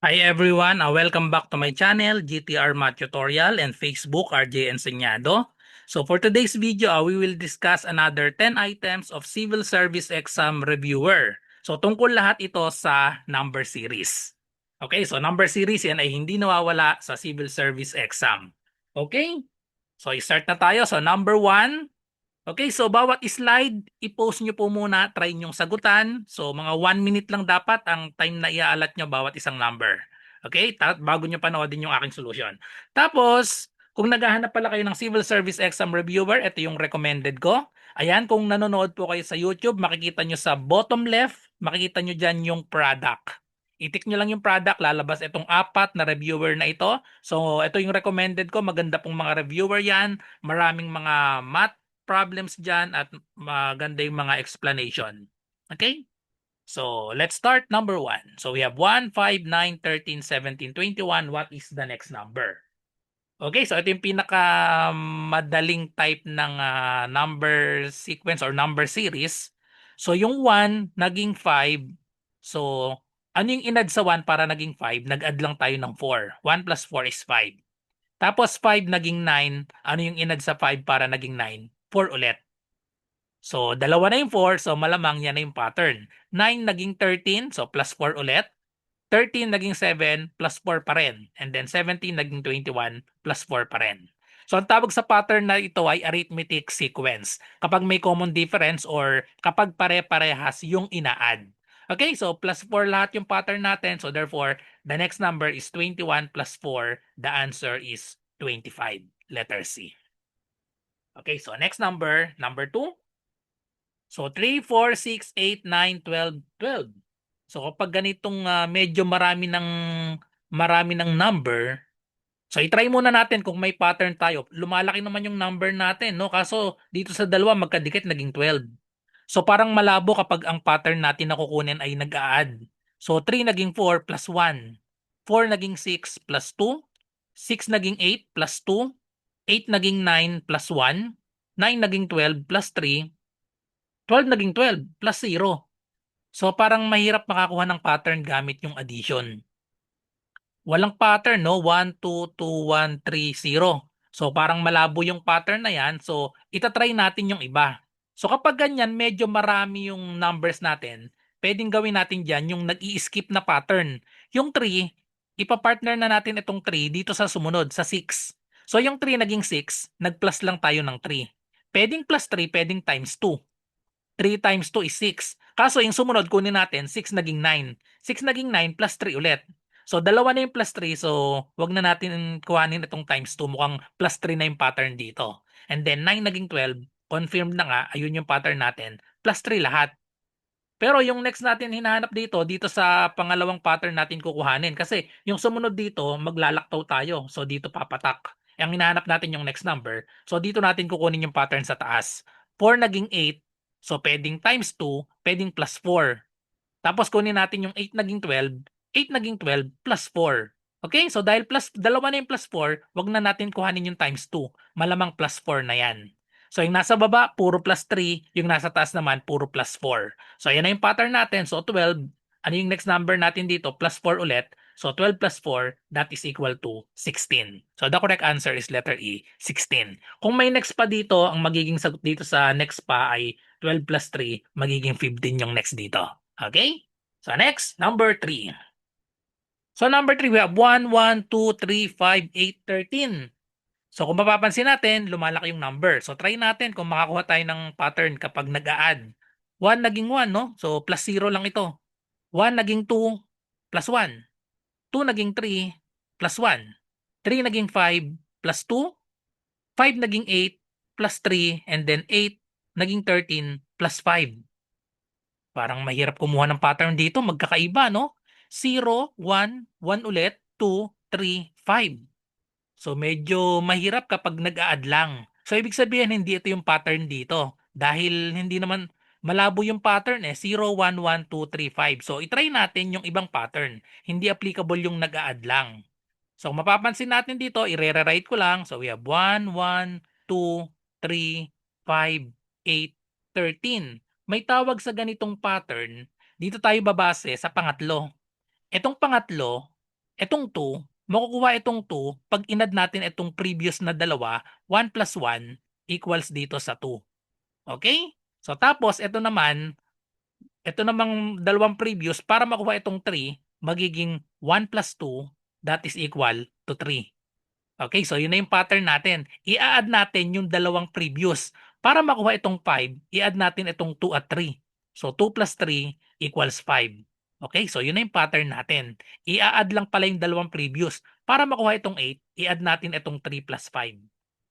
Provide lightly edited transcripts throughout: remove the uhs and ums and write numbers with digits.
Hi everyone, welcome back to my channel, GTR Math Tutorial and Facebook, RJ Enseñado. So for today's video, we will discuss another 10 items of Civil Service Exam Reviewer. So tungkol lahat ito sa number series. Okay, so number series yan ay hindi nawawala sa Civil Service Exam. Okay, so i-start na tayo. So number 1, okay, so bawat slide, i-post nyo po muna, try nyong sagutan. So mga 1 minute lang dapat ang time na iaalat nyo bawat isang number. Okay, bago nyo panoodin yung aking solution. Tapos, kung naghahanap pala kayo ng Civil Service Exam Reviewer, ito yung recommended ko. Ayan, kung nanonood po kayo sa YouTube, makikita nyo sa bottom left, makikita nyo dyan yung product. I-tick nyo lang yung product, lalabas itong apat na reviewer na ito. So, ito yung recommended ko. Maganda pong mga reviewer yan. Maraming mga math problems dyan at maganda yung mga explanation. Okay? So, let's start number 1. So, we have 1, 5, 9, 13, 17, 21. What is the next number? Okay, so ito yung pinaka madaling type ng number sequence or number series. So, yung 1 naging 5. So, ano yung inad sa 1 para naging 5? Nag-add lang tayo ng 4. 1 plus 4 is 5. Tapos 5 naging 9. Ano yung inad sa 5 para naging 9? 4 ulit. So, dalawa na yung 4. So, malamang yan na yung pattern. 9 naging 13. So, plus 4 ulit. 13 naging 7 plus 4 pa rin. And then 17 naging 21 plus 4 pa rin. So, ang tawag sa pattern na ito ay arithmetic sequence. Kapag may common difference or kapag pare-parehas yung ina-add. Okay, so plus 4 lahat yung pattern natin. So, therefore, the next number is 21 plus 4. The answer is 25. Letter C. Okay, so next number, number 2. So 3, 4, 6, 8, 9, 12, 12. So kapag ganitong medyo marami ng number, so i-try muna natin kung may pattern tayo. Lumalaki naman yung number natin, no? Kaso dito sa dalawa magkadikit naging 12. So parang malabo kapag ang pattern natin na kukunin ay nag-a-add. So 3 naging 4 plus 1. 4 naging 6 plus 2. 6 naging 8 plus 2. 8 naging 9 plus 1. 9 naging 12 plus 3. 12 naging 12 plus 0. So parang mahirap makakuha ng pattern gamit yung addition. Walang pattern, no? 1, 2, 2, 1, 3, 0. So parang malabo yung pattern na yan. So itatry natin yung iba. So kapag ganyan, medyo marami yung numbers natin, pwedeng gawin natin dyan yung nag-i-skip na pattern. Yung 3, ipapartner na natin itong 3 dito sa sumunod, sa 6. So yung 3 naging 6, nag-plus lang tayo ng 3. Pwedeng plus 3, pwedeng times 2. 3 times 2 is 6. Kaso yung sumunod, kunin natin, 6 naging 9. 6 naging 9 plus 3 ulit. So, dalawa na yung plus 3. So, wag na natin kuhanin itong times 2. Mukhang plus 3 na yung pattern dito. And then, 9 naging 12. Confirmed na nga. Ayun yung pattern natin. Plus 3 lahat. Pero yung next natin hinahanap dito sa pangalawang pattern natin kukuhanin. Kasi yung sumunod dito, maglalaktaw tayo. So, dito papatak. Ang hinahanap natin yung next number. So, dito natin kukunin yung pattern sa taas. 4 naging 8. So, pwedeng times 2, pwedeng plus 4. Tapos kunin natin yung 8 naging 12, 8 naging 12 plus 4. Okay? So dahil plus dalawa na yung plus 4, wag na natin kuhanin yung times 2. Malamang plus 4 na yan. So yung nasa baba, puro plus 3. Yung nasa taas naman, puro plus 4. So yan na yung pattern natin. So 12, ano yung next number natin dito? Plus 4 ulit. So 12 plus 4, that is equal to 16. So the correct answer is letter E, 16. Kung may next pa dito, ang magiging sagot dito sa next pa ay 12 plus 3, magiging 15 yung next dito. Okay? So next, number 3. So number 3, we have 1, 1, 2, 3, 5, 8, 13. So kung mapapansin natin, lumalaki yung number. So try natin kung makakuha tayo ng pattern kapag nag-a-add. 1 naging 1, no? So plus 0 lang ito. 1 naging 2 plus 1. 2 naging 3 plus 1. 3 naging 5 plus 2. 5 naging 8 plus 3. And then 8 naging 13 plus 5. Parang mahirap kumuha ng pattern dito, magkakaiba, no? 0, 1, 1 ulit, 2, 3, 5. So medyo mahirap kapag nag-a-add lang. So ibig sabihin hindi ito yung pattern dito dahil hindi naman malabo yung pattern eh 0, 1, 1, 2, 3, 5. So i-try natin yung ibang pattern. Hindi applicable yung nag-a-add lang. So mapapansin natin dito, i-rewrite ko lang. So we have 1, 1, 2, 3, 5, 8, 13. May tawag sa ganitong pattern, dito tayo babase sa pangatlo. Itong pangatlo, Itong 2, makukuha itong 2 pag inad natin itong previous na dalawa, 1 plus 1 equals dito sa 2. Okay? So tapos ito namang dalawang previous para makuha itong 3, magiging 1 plus 2 that is equal to 3. Okay, so yun na yung pattern natin. I-add natin yung dalawang previous. Para makuha itong 5, i-add natin itong 2 at 3. So 2 plus 3 equals 5. Okay, so yun na yung pattern natin. I-add lang pala yung dalawang previous. Para makuha itong 8, i-add natin itong 3 plus 5.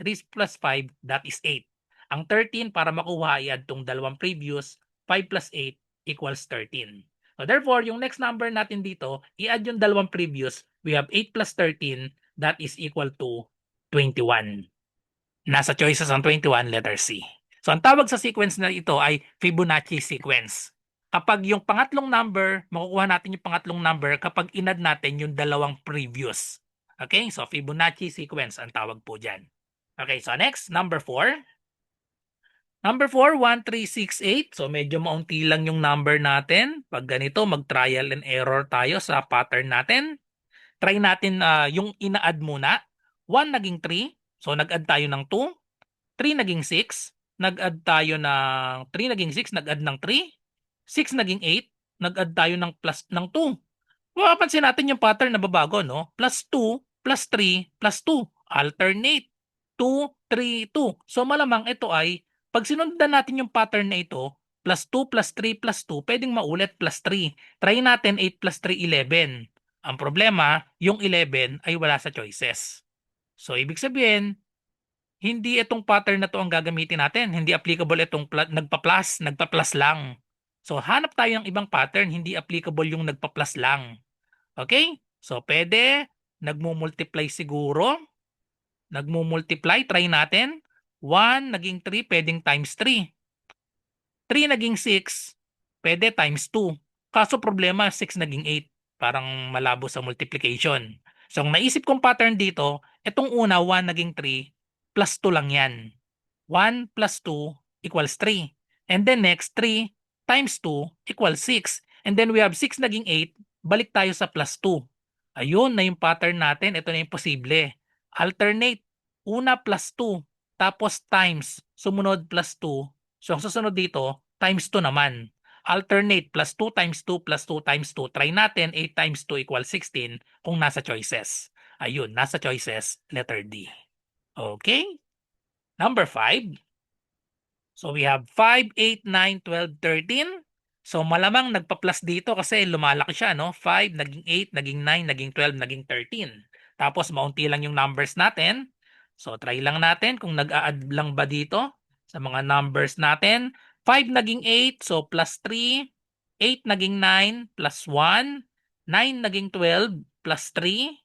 3 plus 5, that is 8. Ang 13, para makuha, i-add itong dalawang previous. 5 plus 8 equals 13. So therefore, yung next number natin dito, i-add yung dalawang previous. We have 8 plus 13, that is equal to 21. Nasa choices ang 21, letter C. So ang tawag sa sequence na ito ay Fibonacci sequence. Kapag yung pangatlong number, makukuha natin yung pangatlong number kapag inad natin yung dalawang previous. Okay, so Fibonacci sequence ang tawag po dyan. Okay, so next, number 4. Number 4, 1, 3, 6, 8. So medyo maunti lang yung number natin. Pag ganito, mag-trial and error tayo sa pattern natin. Try natin yung ina-add muna. 1 naging 3. So nag-add tayo ng 2. 3 naging 6. Nag-add tayo ng 3 naging 6. Nag-add ng 3. 6 naging 8. Nag-add tayo ng plus ng 2. Mapapansin natin yung pattern na babago, no? Plus 2, plus 3, plus 2. Alternate. 2, 3, 2. So malamang ito ay, pag sinundan natin yung pattern na ito, plus 2, plus 3, plus 2, pwedeng maulit plus 3. Try natin 8 plus 3, 11. Ang problema, yung 11 ay wala sa choices. So ibig sabihin, hindi itong pattern na to ang gagamitin natin. Hindi applicable itong nagpa-plus lang. So hanap tayo ng ibang pattern, hindi applicable yung nagpa-plus lang. Okay? So pwede, nagmumultiply siguro. Nagmumultiply, try natin. 1 naging 3, pwedeng times 3. 3 naging 6, pwede times 2. Kaso problema, 6 naging 8. Parang malabo sa multiplication. So ang naisip kong pattern dito, itong una, 1 naging 3, plus 2 lang yan. 1 plus 2 equals 3. And then next, 3 times 2 equals 6. And then we have 6 naging 8, balik tayo sa plus 2. Ayun na yung pattern natin, ito na yung posible. Alternate, una plus 2, tapos times, sumunod plus 2. So ang susunod dito, times 2 naman. Alternate, plus 2 times 2 plus 2 times 2. Try natin, 8 times 2 equals 16 kung nasa choices. Ayun, nasa choices, letter D. Okay? Number 5. So we have 5, 8, 9, 12, 13. So malamang nagpa-plus dito kasi lumalaki siya, no? 5, naging 8, naging 9, naging 12, naging 13. Tapos maunti lang yung numbers natin. So try lang natin kung nag-a-add lang ba dito sa mga numbers natin. 5 naging 8, so plus 3. 8 naging 9, plus 1. 9 naging 12, plus 3.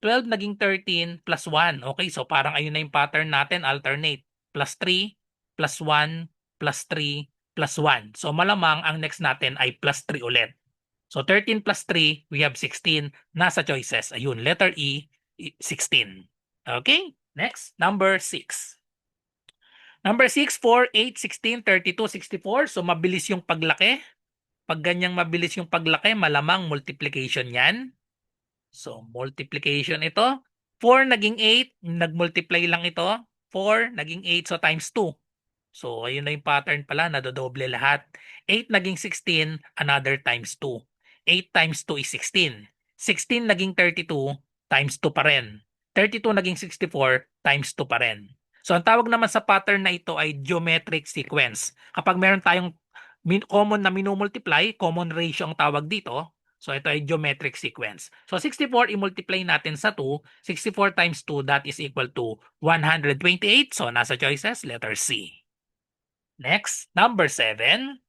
12 naging 13 plus 1. Okay, so parang ayun na yung pattern natin, alternate. Plus 3, plus 1, plus 3, plus 1. So malamang ang next natin ay plus 3 ulit. So 13 plus 3, we have 16. Nasa choices. Ayun, letter E, 16. Okay, next, number 6. Number 6, 4, 8, 16, 32, 64. So mabilis yung paglaki. Pag ganyang mabilis yung paglaki, malamang multiplication yan. So, multiplication ito. 4 naging 8, nagmultiply lang ito. 4 naging 8, so times 2. So, ayun na yung pattern pala, nadodoble lahat. 8 naging 16, another times 2. 8 times 2 is 16. 16 naging 32, times 2 pa rin. 32 naging 64, times 2 pa rin. So, ang tawag naman sa pattern na ito ay geometric sequence. Kapag meron tayong common na minumultiply, common ratio ang tawag dito. So ito ay geometric sequence. So 64 i-multiply natin sa 2. 64 times 2, that is equal to 128. So nasa choices, letter C. Next, number 7.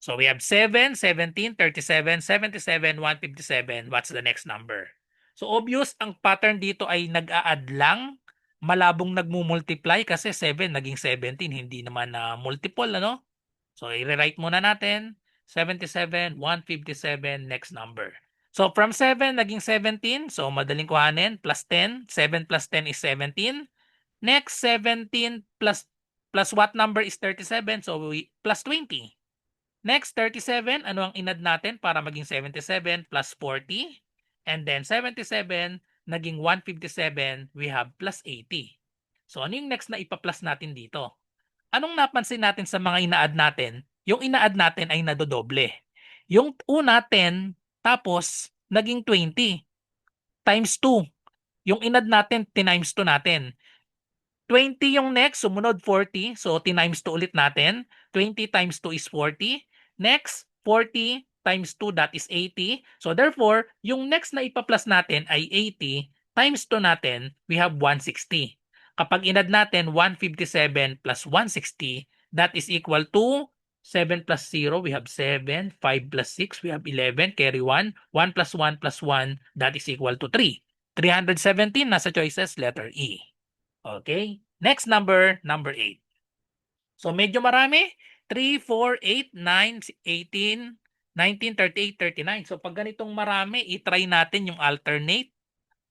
So we have 7, 17, 37, 77, 157. What's the next number? So obvious, ang pattern dito ay nag-a-add lang. Malabong nagmumultiply kasi 7 naging 17. Hindi naman na multiple, ano? So i-rewrite muna natin. 77, 157, next number. So from 7 naging 17. So madaling kuhanin. Plus 10. 7 plus 10 is 17. Next 17 plus what number is 37? So plus 20. Next 37. Ano ang inad natin para maging 77? Plus 40. And then 77, naging 157, we have plus 80. So ano yung next na ipa-plus natin dito? Anong napansin natin sa mga ina-add natin? Yung ina-add natin ay nadodoble. Yung una 10, tapos naging 20 times 2. Yung in-add natin, times 2 natin. 20 yung next, sumunod 40. So, times 2 ulit natin. 20 times 2 is 40. Next, 40 times 2, that is 80. So, therefore, yung next na ipa-plus natin ay 80 times 2 natin, we have 160. Kapag inad natin 157 plus 160, that is equal to 7 plus 0, we have 7. 5 plus 6, we have 11. Carry 1. 1 plus 1 plus 1, that is equal to 3. 317, nasa choices, letter E. Okay? Next number, number 8. So medyo marami. 3, 4, 8, 9, 18, 19, 38, 39. So pag ganitong marami, i-try natin yung alternate.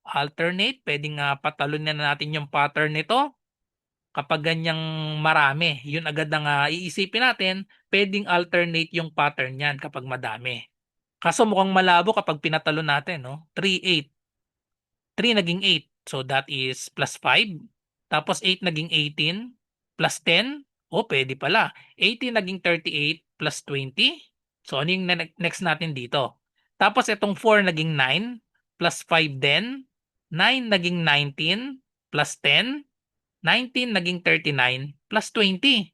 Alternate, pwedeng patalunin na natin yung pattern nito. Kapag ganyang marami, yun agad ang iisipin natin, pwedeng alternate yung pattern yan kapag madami. Kaso mukhang malabo kapag pinatalon natin, no? 3, 8. 3 naging 8. So that is plus 5. Tapos 8 naging 18 plus 10. O pwede pala. 18 naging 38 plus 20. So ano yung next natin dito? Tapos itong 4 naging 9 plus 5 din. 9 naging 19 plus 10. 19 naging 39 plus 20.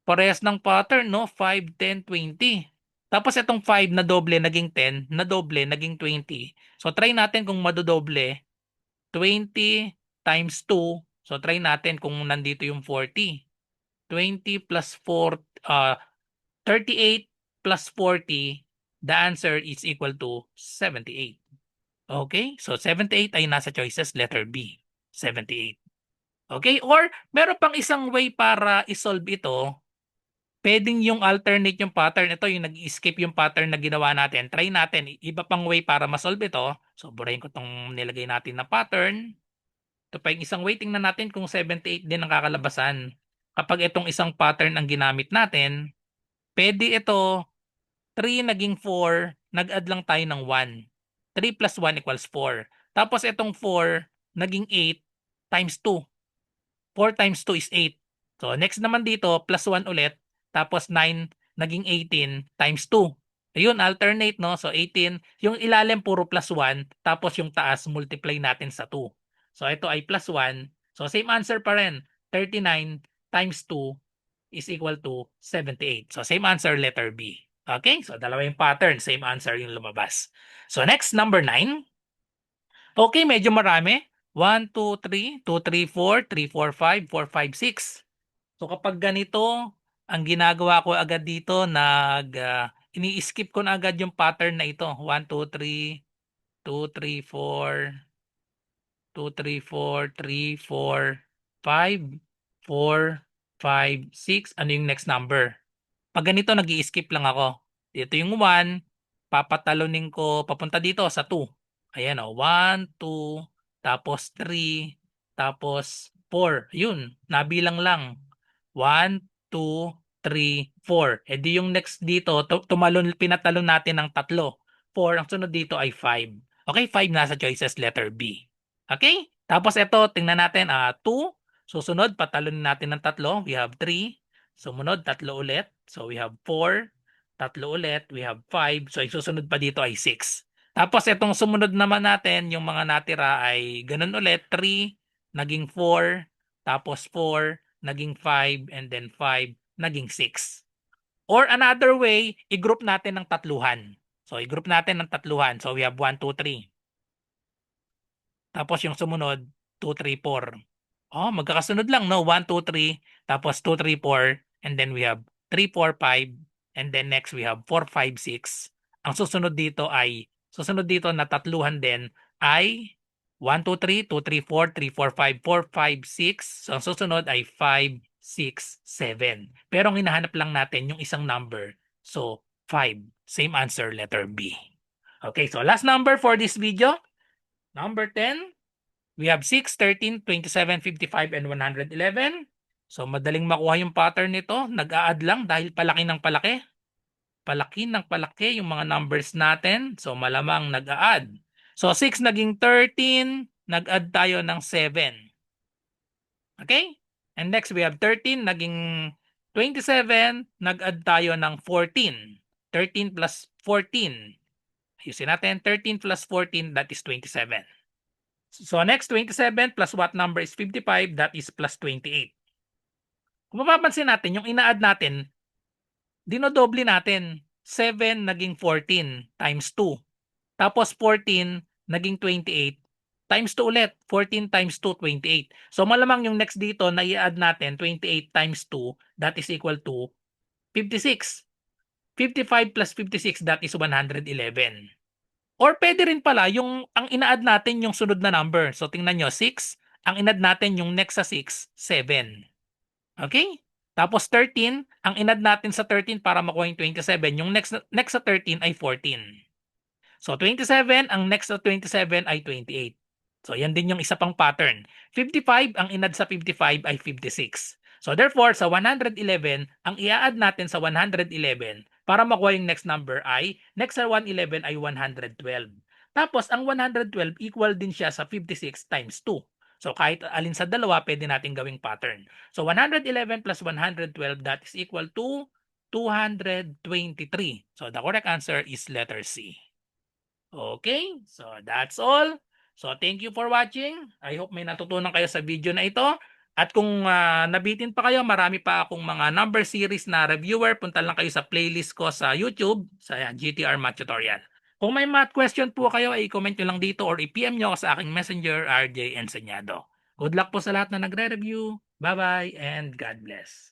Parehas ng pattern, no? 5, 10, 20. Tapos itong 5 na doble naging 10, na doble naging 20. So try natin kung madodoble 20 times 2. So try natin kung nandito yung 40. 20 plus 4, 38 plus 40, the answer is equal to 78. Okay? So 78 ay nasa choices letter B. 78. Okay? Or meron pang isang way para isolve ito. Pwedeng yung alternate yung pattern. Ito yung nag-escape yung pattern na ginawa natin. Try natin. Iba pang way para masolve ito. So burahin ko itong nilagay natin na pattern. Ito pa yung isang way, tingnan natin kung 78 din ang kakalabasan. Kapag itong isang pattern ang ginamit natin, pwede ito 3 naging 4, nag-add lang tayo ng 1. 3 plus 1 equals 4. Tapos itong 4 naging 8 times 2. 4 times 2 is 8. So next naman dito, plus 1 ulit. Tapos 9 naging 18 times 2. Ayun, alternate, no? So 18, yung ilalim puro plus 1, tapos yung taas multiply natin sa 2. So ito ay plus 1. So same answer pa rin. 39 times 2 is equal to 78. So same answer, letter B. Okay? So dalawa yung pattern, same answer yung lumabas. So next, number 9. Okay, medyo marami. 1, 2, 3, 2, 3, 4, 3, 4, 5, 4, 5, 6. So kapag ganito, ang ginagawa ko agad dito, ini-skip ko na agad yung pattern na ito. 1, 2, 3, 2, 3, 4, 2, 3, 4, 3, 4, 5, 4, 5, 6. Ano yung next number? Pag ganito, nag-i-skip lang ako. Dito yung 1, papatalunin ko papunta dito sa 2. Ayan o, 1, 2, tapos 3, tapos 4. Yun, nabilang lang. 1, 2, 3, 4. E di yung next dito, pinatalon natin ng tatlo. 4, ang sunod dito ay 5. Okay, 5 nasa choices, letter B. Okay? Tapos ito, tingnan natin, 2. Susunod, patalonin natin ng tatlo. We have 3. Sumunod, tatlo ulit. So we have 4. Tatlo ulit. We have 5. So isusunod pa dito ay 6. Tapos itong sumunod naman natin, yung mga natira ay ganun ulit. 3, naging 4. Tapos 4, naging 5. And then 5, naging 6. Or another way, i-group natin ng tatluhan. So i-group natin ng tatluhan. So we have 1, 2, 3. Tapos yung sumunod, 2, 3, 4. Oh, magkakasunod lang, no? 1, 2, 3, tapos 2, 3, 4, and then we have 3, 4, 5, and then next we have 4, 5, 6. Ang susunod dito na tatluhan din ay 1, 2, 3, 2, 3, 4, 3, 4, 5, 4, 5, 6. So ang susunod ay 5, 6, 7. Pero ang hinahanap lang natin yung isang number. So 5. Same answer, letter B. Okay, so last number for this video. Number 10, we have 6, 13, 27, 55, and 111. So madaling makuha yung pattern nito. Nag-a-add lang dahil palaki ng palaki. Palaki ng palaki yung mga numbers natin. So malamang nag-a-add. So 6 naging 13, nag-add tayo ng 7. Okay? And next we have 13 naging 27, nag-add tayo ng 14. 13 plus 14. Ayusin natin, 13 plus 14, that is 27. So next, 27 plus what number is 55, that is plus 28. Kung mapapansin natin, yung ina-add natin, dinodoble natin. 7 naging 14 times 2. Tapos 14 naging 28 times 2 ulit. 14 times 2, 28. So malamang yung next dito na i-add natin, 28 times 2, that is equal to 56. 55 plus 56, that is 111. Or pwede rin pala yung ang ina-add natin yung sunod na number. So tingnan nyo, 6. Ang ina-add natin yung next sa 6, 7. Okay? Tapos 13, ang in-add natin sa 13 para makuha yung 27, yung next sa 13 ay 14. So 27, ang next sa 27 ay 28. So yan din yung isa pang pattern. 55, ang in-add sa 55 ay 56. So therefore, sa 111, ang i-add natin sa 111 para makuha yung next number ay, next sa 111 ay 112. Tapos ang 112 equal din siya sa 56 times 2. So kahit alin sa dalawa, pwede natin gawing pattern. So 111 plus 112, that is equal to 223. So the correct answer is letter C. Okay, so that's all. So thank you for watching. I hope may natutunan kayo sa video na ito. At kung nabitin pa kayo, marami pa akong mga number series na reviewer. Punta lang kayo sa playlist ko sa YouTube, sa GTR Math Tutorial. Kung may math question po kayo, ay comment nyo lang dito or i-PM nyo sa aking messenger, RJ Enseñado. Good luck po sa lahat na nagre-review. Bye-bye and God bless.